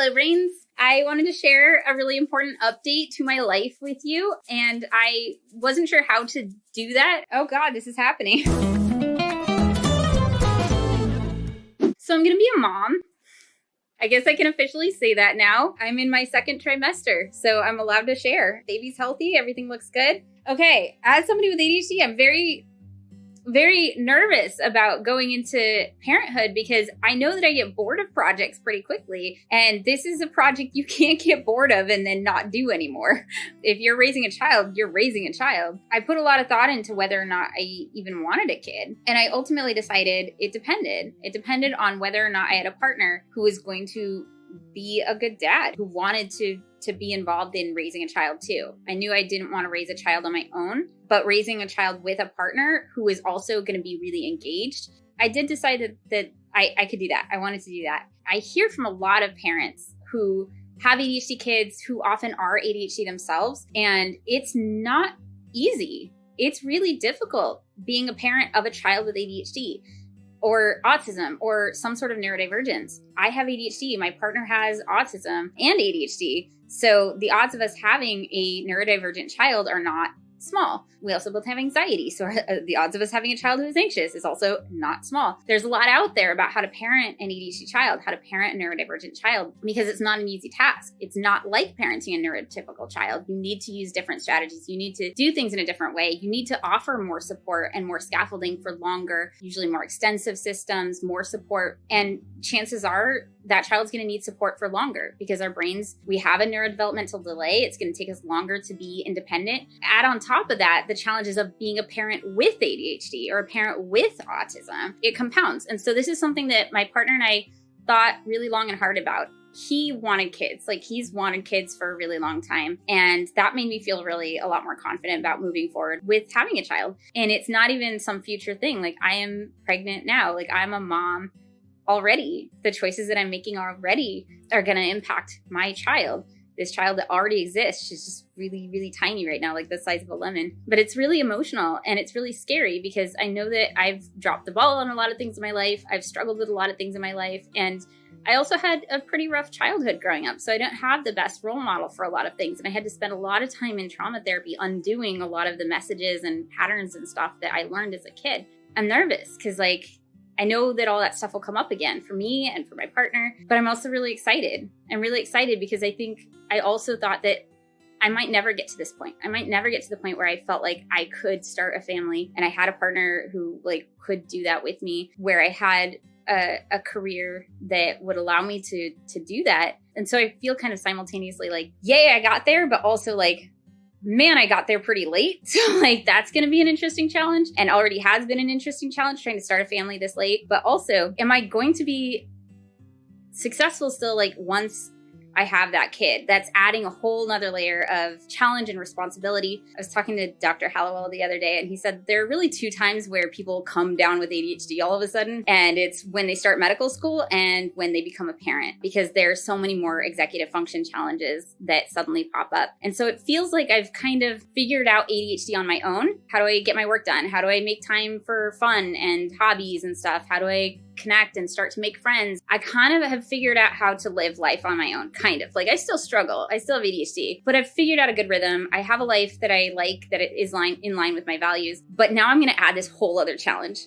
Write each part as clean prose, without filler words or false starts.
Hello, brains. I wanted to share a really important update to my life with you, and I wasn't sure how to do that. Oh God, this is happening. So I'm going to be a mom. I guess I can officially say that now. I'm in my second trimester, so I'm allowed to share. Baby's healthy. Everything looks good. Okay, as somebody with ADHD, I'm very nervous about going into parenthood because I know that I get bored of projects pretty quickly. And this is a project you can't get bored of and then not do anymore. If you're raising a child, you're raising a child. I put a lot of thought into whether or not I even wanted a kid. And I ultimately decided it depended. It depended on whether or not I had a partner who was going to be a good dad, who wanted to be involved in raising a child too. I knew I didn't want to raise a child on my own, but raising a child with a partner who is also going to be really engaged, I did decide that I could do that. I wanted to do that. I hear from a lot of parents who have ADHD kids who often are ADHD themselves, and it's not easy. It's really difficult being a parent of a child with ADHD or autism or some sort of neurodivergence. I have ADHD. My partner has autism and ADHD. So the odds of us having a neurodivergent child are not small. We also both have anxiety. So the odds of us having a child who is anxious is also not small. There's a lot out there about how to parent an ADHD child, how to parent a neurodivergent child, because it's not an easy task. It's not like parenting a neurotypical child. You need to use different strategies. You need to do things in a different way. You need to offer more support and more scaffolding for longer, usually more extensive systems, more support. And chances are that child's going to need support for longer because our brains, we have a neurodevelopmental delay. It's going to take us longer to be independent. Add on top of that, the challenges of being a parent with ADHD or a parent with autism, it compounds. And so this is something that my partner and I thought really long and hard about. He wanted kids, like he's wanted kids for a really long time. And that made me feel really a lot more confident about moving forward with having a child. And it's not even some future thing. Like I am pregnant now, like I'm a mom already. The choices that I'm making already are going to impact my child. This child that already exists, she's just really, really tiny right now, like the size of a lemon. But it's really emotional and it's really scary because I know that I've dropped the ball on a lot of things in my life. I've struggled with a lot of things in my life. And I also had a pretty rough childhood growing up. So I don't have the best role model for a lot of things. And I had to spend a lot of time in trauma therapy undoing a lot of the messages and patterns and stuff that I learned as a kid. I'm nervous because I know that all that stuff will come up again for me and for my partner, but I'm also really excited. I'm really excited because I also thought that I might never get to this point. I might never get to the point where I felt like I could start a family and I had a partner who could do that with me, where I had a career that would allow me to do that. And so I feel kind of simultaneously yay, I got there, but also man, I got there pretty late. So that's going to be an interesting challenge and already has been an interesting challenge trying to start a family this late. But also, am I going to be successful still once I have that kid? That's adding a whole nother layer of challenge and responsibility. I was talking to Dr. Hallowell the other day, and he said there are really two times where people come down with ADHD all of a sudden. And it's when they start medical school and when they become a parent, because there are so many more executive function challenges that suddenly pop up. And so it feels like I've kind of figured out ADHD on my own. How do I get my work done? How do I make time for fun and hobbies and stuff? How do I connect and start to make friends? I kind of have figured out how to live life on my own, kind of. I still struggle. I still have ADHD, but I've figured out a good rhythm. I have a life that I like, that it is in line with my values. But now I'm going to add this whole other challenge.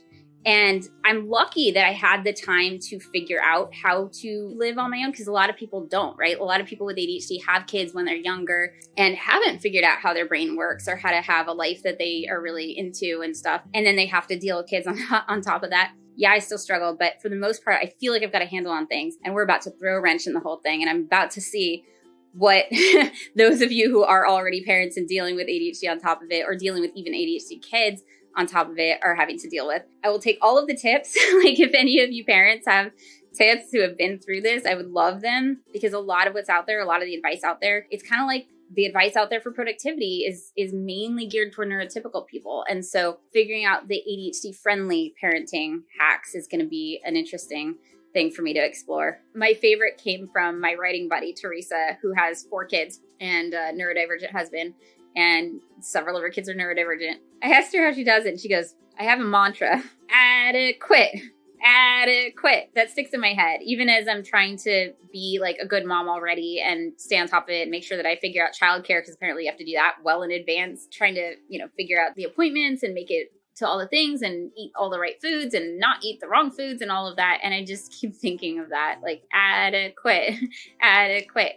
And I'm lucky that I had the time to figure out how to live on my own, because a lot of people don't, right? A lot of people with ADHD have kids when they're younger and haven't figured out how their brain works or how to have a life that they are really into and stuff. And then they have to deal with kids on top of that. Yeah, I still struggle, but for the most part, I feel like I've got a handle on things, and we're about to throw a wrench in the whole thing. And I'm about to see what those of you who are already parents and dealing with ADHD on top of it, or dealing with even ADHD kids on top of it, are having to deal with. I will take all of the tips. If any of you parents have tips who have been through this, I would love them, because a lot of what's out there, a lot of the advice out there, it's kind of like the advice out there for productivity is mainly geared toward neurotypical people. And so figuring out the ADHD friendly parenting hacks is going to be an interesting thing for me to explore. My favorite came from my writing buddy, Teresa, who has 4 kids and a neurodivergent husband, and several of her kids are neurodivergent. I asked her how she does it, and she goes, I have a mantra: adequate, adequate. That sticks in my head, even as I'm trying to be like a good mom already and stay on top of it and make sure that I figure out childcare, because apparently you have to do that well in advance, trying to, figure out the appointments and make it to all the things and eat all the right foods and not eat the wrong foods and all of that. And I just keep thinking of that, like adequate,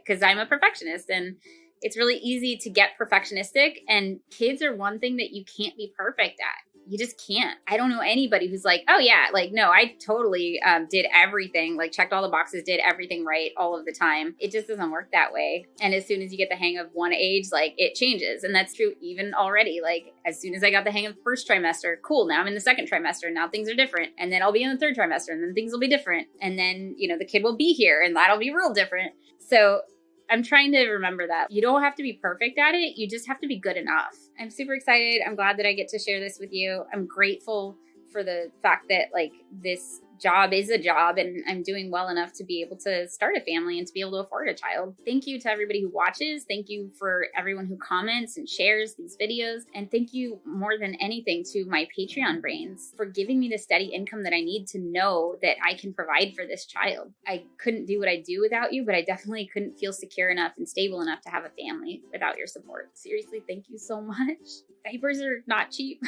because I'm a perfectionist and it's really easy to get perfectionistic, and kids are one thing that you can't be perfect at. You just can't. I don't know anybody who's like, oh yeah, like, no, I totally did everything, like checked all the boxes, did everything right all of the time. It just doesn't work that way. And as soon as you get the hang of one age, like it changes. And that's true even already. Like as soon as I got the hang of first trimester, cool, now I'm in the second trimester, now things are different. And then I'll be in the third trimester and then things will be different. And then, the kid will be here and that'll be real different. So I'm trying to remember that you don't have to be perfect at it. You just have to be good enough. I'm super excited. I'm glad that I get to share this with you. I'm grateful for the fact that like this job is a job and I'm doing well enough to be able to start a family and to be able to afford a child. Thank you to everybody who watches. Thank you for everyone who comments and shares these videos. And thank you more than anything to my Patreon brains for giving me the steady income that I need to know that I can provide for this child. I couldn't do what I do without you, but I definitely couldn't feel secure enough and stable enough to have a family without your support. Seriously, thank you so much. Diapers are not cheap.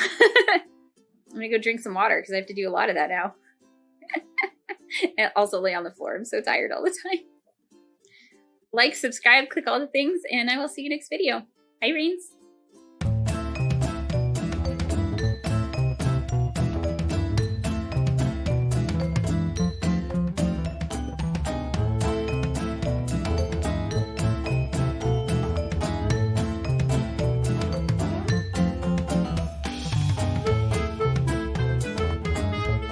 I'm gonna go drink some water because I have to do a lot of that now. And also lay on the floor. I'm so tired all the time. Like, subscribe, click all the things, and I will see you next video. Bye, Brains.